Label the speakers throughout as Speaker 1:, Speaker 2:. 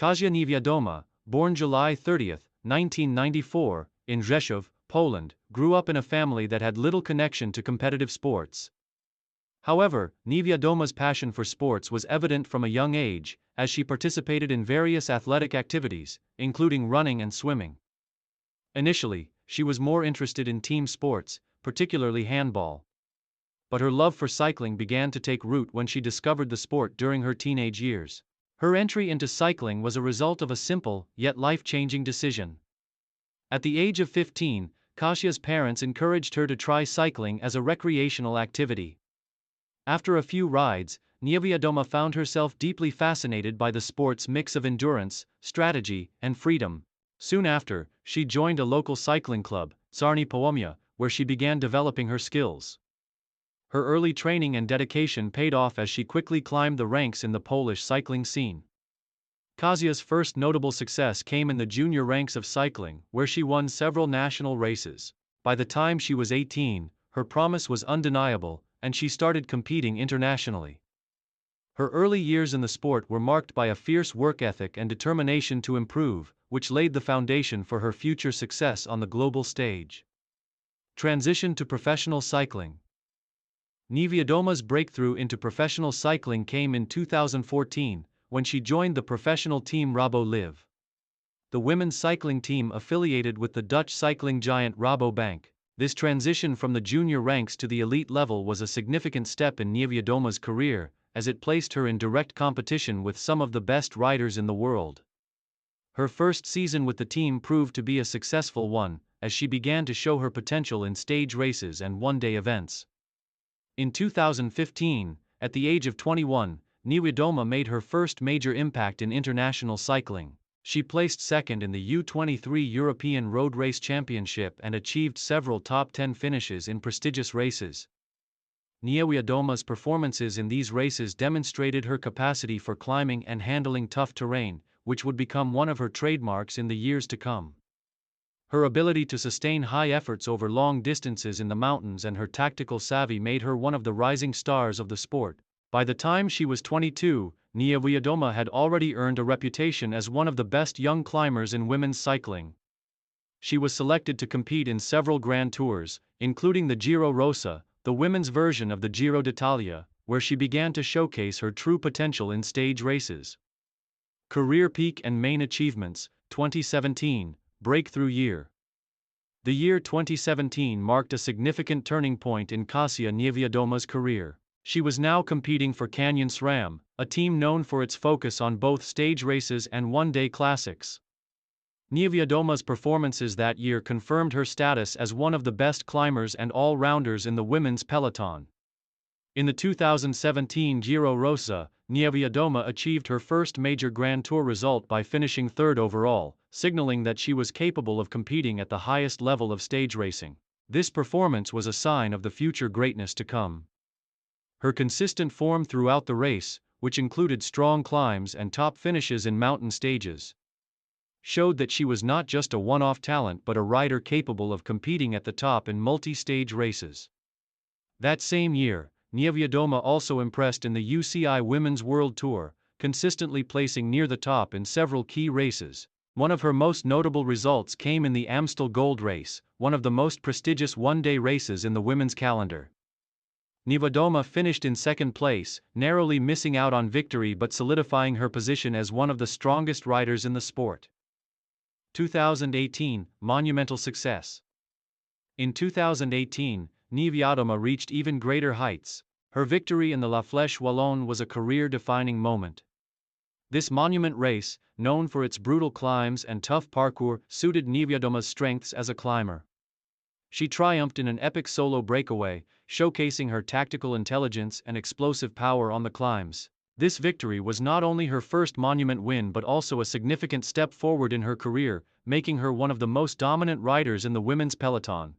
Speaker 1: Kasia Niewiadoma, born July 30, 1994, in Rzeszów, Poland, grew up in a family that had little connection to competitive sports. However, Niewiadoma's passion for sports was evident from a young age, as she participated in various athletic activities, including running and swimming. Initially, she was more interested in team sports, particularly handball. But her love for cycling began to take root when she discovered the sport during her teenage years. Her entry into cycling was a result of a simple, yet life-changing decision. At the age of 15, Kasia's parents encouraged her to try cycling as a recreational activity. After a few rides, Niewiadoma found herself deeply fascinated by the sport's mix of endurance, strategy, and freedom. Soon after, she joined a local cycling club, Czarny Połomia, where she began developing her skills. Her early training and dedication paid off as she quickly climbed the ranks in the Polish cycling scene. Kasia's first notable success came in the junior ranks of cycling, where she won several national races. By the time she was 18, her promise was undeniable, and she started competing internationally. Her early years in the sport were marked by a fierce work ethic and determination to improve, which laid the foundation for her future success on the global stage. Transition to professional cycling. Niewiadoma's breakthrough into professional cycling came in 2014, when she joined the professional team Rabo Liv. The women's cycling team affiliated with the Dutch cycling giant Rabobank. This transition from the junior ranks to the elite level was a significant step in Niewiadoma's career, as it placed her in direct competition with some of the best riders in the world. Her first season with the team proved to be a successful one, as she began to show her potential in stage races and one-day events. In 2015, at the age of 21, Niewiadoma made her first major impact in international cycling. She placed second in the U23 European Road Race Championship and achieved several top 10 finishes in prestigious races. Niewiadoma's performances in these races demonstrated her capacity for climbing and handling tough terrain, which would become one of her trademarks in the years to come. Her ability to sustain high efforts over long distances in the mountains and her tactical savvy made her one of the rising stars of the sport. By the time she was 22, Niewiadoma had already earned a reputation as one of the best young climbers in women's cycling. She was selected to compete in several Grand Tours, including the Giro Rosa, the women's version of the Giro d'Italia, where she began to showcase her true potential in stage races. Career peak and main achievements. 2017, breakthrough year. The year 2017 marked a significant turning point in Kasia Niewiadoma's career. She was now competing for Canyon SRAM, a team known for its focus on both stage races and one-day classics. Niewiadoma's performances that year confirmed her status as one of the best climbers and all-rounders in the women's peloton. In the 2017 Giro Rosa, Niewiadoma achieved her first major Grand Tour result by finishing third overall, signaling that she was capable of competing at the highest level of stage racing. This performance was a sign of the future greatness to come. Her consistent form throughout the race, which included strong climbs and top finishes in mountain stages, showed that she was not just a one-off talent but a rider capable of competing at the top in multi-stage races. That same year, Niewiadoma also impressed in the UCI Women's World Tour, consistently placing near the top in several key races. One of her most notable results came in the Amstel Gold Race, one of the most prestigious one-day races in the women's calendar. Niewiadoma finished in second place, narrowly missing out on victory but solidifying her position as one of the strongest riders in the sport. 2018, monumental success. In 2018, Niewiadoma reached even greater heights. Her victory in the La Flèche Wallonne was a career-defining moment. This monument race, known for its brutal climbs and tough parkour, suited Niewiadoma's strengths as a climber. She triumphed in an epic solo breakaway, showcasing her tactical intelligence and explosive power on the climbs. This victory was not only her first monument win but also a significant step forward in her career, making her one of the most dominant riders in the women's peloton.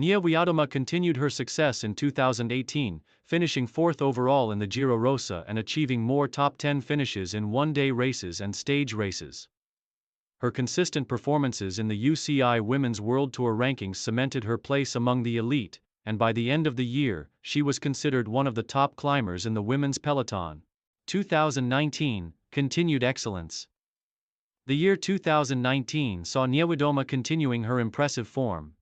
Speaker 1: Niewiadoma continued her success in 2018, finishing fourth overall in the Giro Rosa and achieving more top 10 finishes in one-day races and stage races. Her consistent performances in the UCI Women's World Tour rankings cemented her place among the elite, and by the end of the year, she was considered one of the top climbers in the women's peloton. 2019, continued excellence. The year 2019 saw Niewiadoma continuing her impressive form.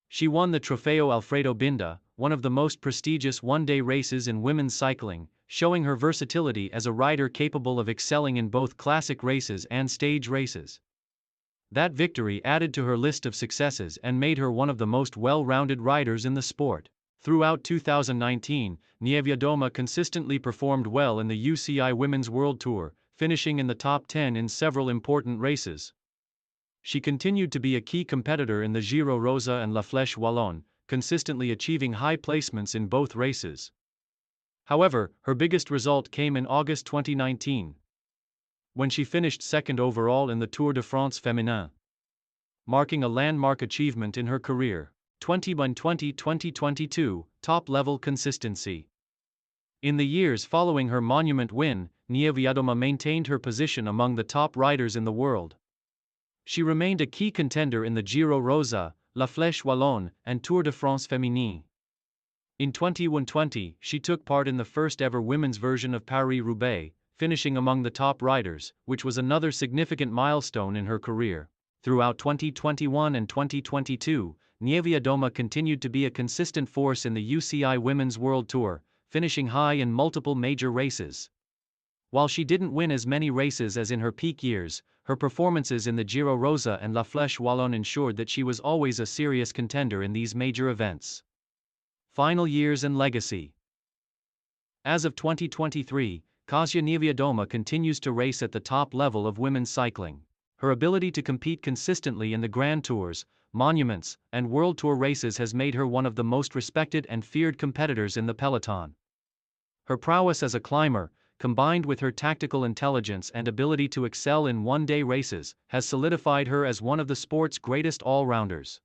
Speaker 1: She won the Trofeo Alfredo Binda, one of the most prestigious one-day races in women's cycling, showing her versatility as a rider capable of excelling in both classic races and stage races. That victory added to her list of successes and made her one of the most well-rounded riders in the sport. Throughout 2019, Niewiadoma consistently performed well in the UCI Women's World Tour, finishing in the top 10 in several important races. She continued to be a key competitor in the Giro Rosa and La Flèche Wallonne, consistently achieving high placements in both races. However, her biggest result came in August 2019, when she finished second overall in the Tour de France Féminin, marking a landmark achievement in her career. 2020-2022, top-level consistency. In the years following her monument win, Niewiadoma maintained her position among the top riders in the world. She remained a key contender in the Giro Rosa, La Flèche Wallonne, and Tour de France Féminin. In 2020, she took part in the first-ever women's version of Paris-Roubaix, finishing among the top riders, which was another significant milestone in her career. Throughout 2021 and 2022, Niewiadoma continued to be a consistent force in the UCI Women's World Tour, finishing high in multiple major races. While she didn't win as many races as in her peak years, her performances in the Giro Rosa and La Flèche Wallonne ensured that she was always a serious contender in these major events. Final years and legacy. As of 2023, Kasia Niewiadoma continues to race at the top level of women's cycling. Her ability to compete consistently in the Grand Tours, Monuments, and World Tour races has made her one of the most respected and feared competitors in the peloton. Her prowess as a climber, combined with her tactical intelligence and ability to excel in one-day races, has solidified her as one of the sport's greatest all-rounders.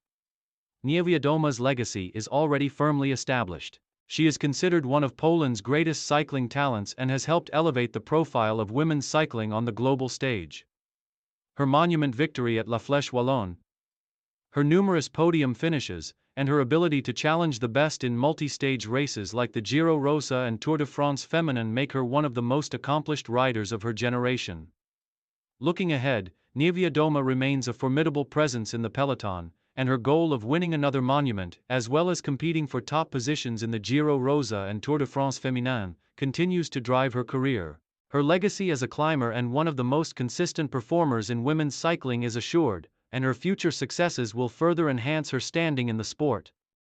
Speaker 1: Niewiadoma's legacy is already firmly established. She is considered one of Poland's greatest cycling talents and has helped elevate the profile of women's cycling on the global stage. Her monument victory at La Flèche Wallonne, her numerous podium finishes, and her ability to challenge the best in multi-stage races like the Giro Rosa and Tour de France Féminin make her one of the most accomplished riders of her generation. Looking ahead, Niewiadoma remains a formidable presence in the peloton, and her goal of winning another monument, as well as competing for top positions in the Giro Rosa and Tour de France Féminin, continues to drive her career. Her legacy as a climber and one of the most consistent performers in women's cycling is assured, and her future successes will further enhance her standing in the sport.